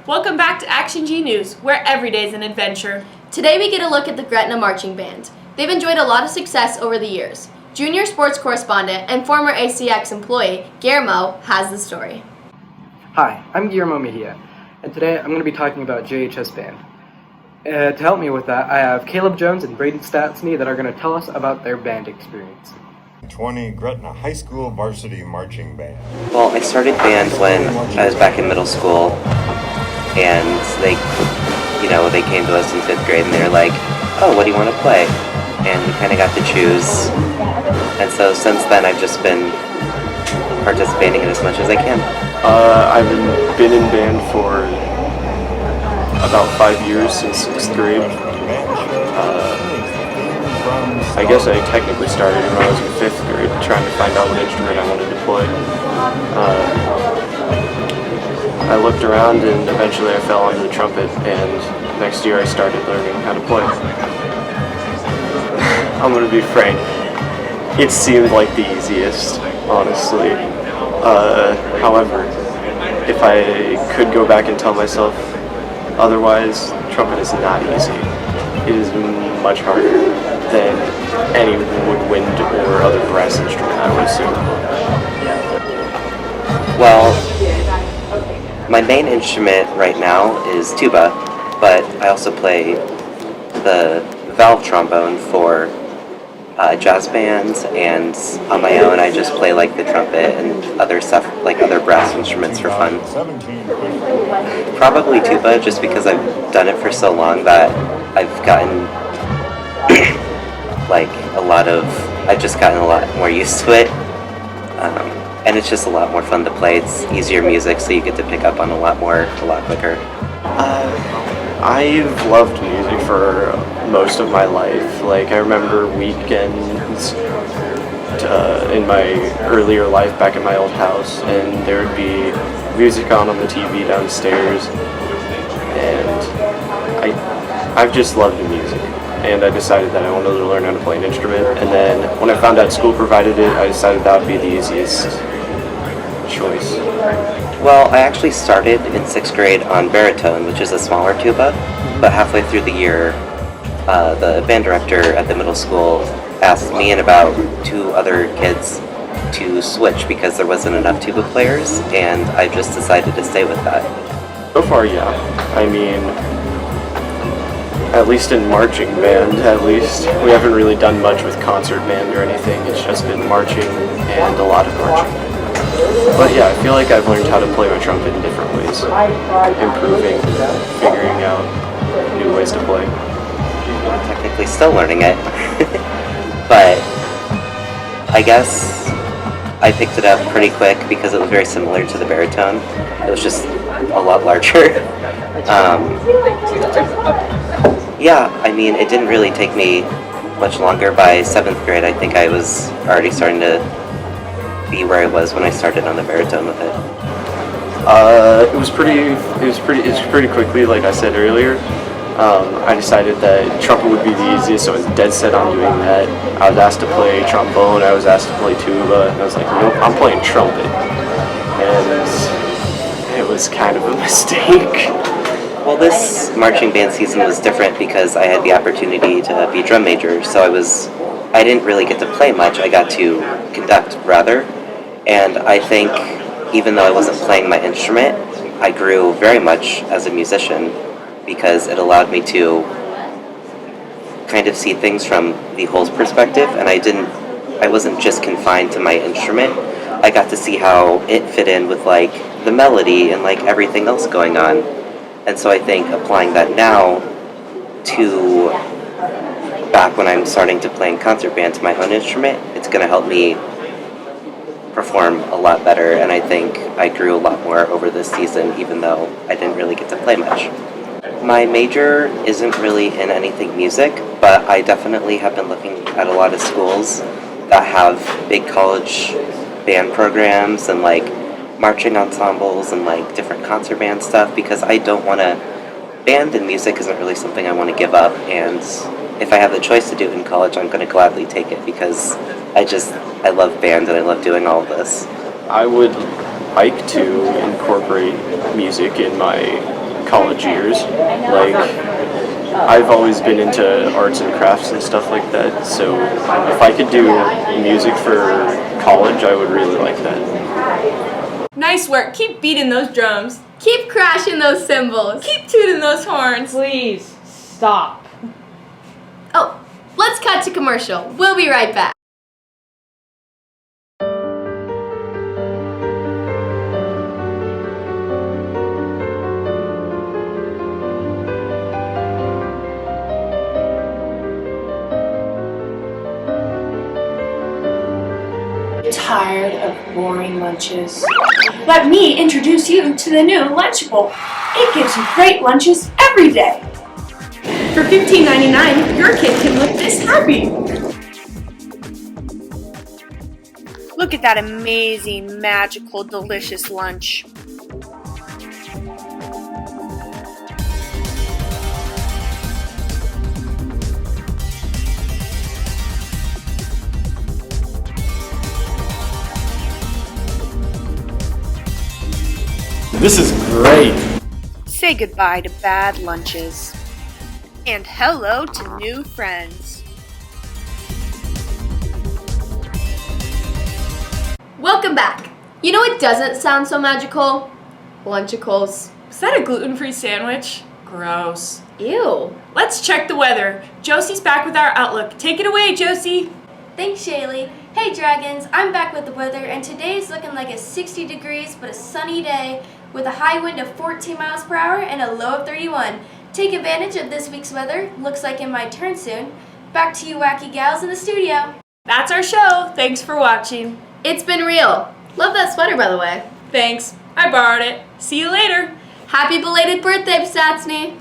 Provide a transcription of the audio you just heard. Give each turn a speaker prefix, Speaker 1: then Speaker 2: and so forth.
Speaker 1: Welcome back to Action G News, where every day is an adventure.
Speaker 2: Today we get a look at the Gretna Marching Band. They've enjoyed a lot of success over the years. Junior sports correspondent and former ACX employee, Guillermo, has the story.
Speaker 3: Hi, I'm Guillermo Mejia, and today I'm going to be talking about JHS Band. To help me with that, I have Caleb Jones and Braden Statsny that are going to tell us about their band experience.
Speaker 4: 20 Gretna High School Varsity Marching Band.
Speaker 5: Well, I started band when I was back in middle school, and they came to us in 5th grade and they were like, oh, what do you want to play? And we kind of got to choose. And so since then I've just been participating in as much as I can.
Speaker 6: I've been in band for about 5 years, since 6th grade. I guess I technically started when I was in 5th grade, trying to find out what instrument I wanted to play. I looked around and eventually I fell onto the trumpet, and next year I started learning how to play. I'm going to be frank, it seemed like the easiest, honestly. However, if I could go back and tell myself otherwise, trumpet is not easy. It is much harder than any woodwind or other brass instrument, I would assume.
Speaker 5: Well, my main instrument right now is tuba, but I also play the valve trombone for jazz bands, and on my own I just play like the trumpet and other stuff, like other brass instruments for fun. Probably tuba, just because I've done it for so long that I've gotten I've just gotten a lot more used to it, and it's just a lot more fun to play. It's easier music, so you get to pick up on a lot quicker.
Speaker 6: I've loved music for most of my life. Like, I remember weekends in my earlier life back in my old house, and there would be music on the TV downstairs, and I've just loved music. And I decided that I wanted to learn how to play an instrument, and then when I found out school provided it, I decided that would be the easiest choice.
Speaker 5: Well, I actually started in 6th grade on baritone, which is a smaller tuba, but halfway through the year, the band director at the middle school asked me and about 2 other kids to switch because there wasn't enough tuba players, and I just decided to stay with that.
Speaker 6: So far, yeah. I mean, at least in marching band, we haven't really done much with concert band or anything. It's just been marching and a lot of marching. But yeah, I feel like I've learned how to play my trumpet in different ways, improving, figuring out new ways to play.
Speaker 5: I'm technically still learning it, but I guess I picked it up pretty quick because it was very similar to the baritone. It was just a lot larger. Yeah, I mean, it didn't really take me much longer. By 7th grade, I think I was already starting to be where I was when I started on the baritone with it.
Speaker 6: It was pretty quickly, like I said earlier. I decided that trumpet would be the easiest, so I was dead set on doing that. I was asked to play trombone, I was asked to play tuba, and I was like, nope, I'm playing trumpet. And it was kind of a mistake.
Speaker 5: Well, this marching band season was different because I had the opportunity to be drum major, so I didn't really get to play much, I got to conduct rather, and I think even though I wasn't playing my instrument, I grew very much as a musician because it allowed me to kind of see things from the whole perspective, and I wasn't just confined to my instrument. I got to see how it fit in with like the melody and like everything else going on. And so I think applying that now to back when I'm starting to play in concert band to my own instrument, it's going to help me perform a lot better, and I think I grew a lot more over this season even though I didn't really get to play much. My major isn't really in anything music, but I definitely have been looking at a lot of schools that have big college band programs and like marching ensembles and like different concert band stuff, because I don't want to, band and music isn't really something I want to give up, and if I have the choice to do it in college, I'm going to gladly take it because I love band and I love doing all of this.
Speaker 6: I would like to incorporate music in my college years. Like, I've always been into arts and crafts and stuff like that, so if I could do music for college, I would really like that.
Speaker 1: Nice work. Keep beating those drums.
Speaker 2: Keep crashing those cymbals.
Speaker 1: Keep tooting those horns.
Speaker 7: Please stop.
Speaker 2: Oh, let's cut to commercial. We'll be right back.
Speaker 8: Tired of boring lunches? Let me introduce you to the new Lunchable. It gives you great lunches every day.
Speaker 1: For $15.99, your kid can look this happy.
Speaker 9: Look at that amazing, magical, delicious lunch.
Speaker 10: This is great.
Speaker 9: Say goodbye to bad lunches. And hello to new friends.
Speaker 2: Welcome back. You know what doesn't sound so magical? Lunchicles.
Speaker 1: Is that a gluten-free sandwich? Gross.
Speaker 2: Ew.
Speaker 1: Let's check the weather. Josie's back with our outlook. Take it away, Josie.
Speaker 2: Thanks, Shaylee. Hey, Dragons. I'm back with the weather, and today's looking like a 60 degrees but a sunny day with a high wind of 14 miles per hour and a low of 31. Take advantage of this week's weather. Looks like it might turn soon. Back to you wacky gals in the studio.
Speaker 1: That's our show. Thanks for watching.
Speaker 2: It's been real. Love that sweater, by the way.
Speaker 1: Thanks. I borrowed it. See you later.
Speaker 2: Happy belated birthday, Statsny.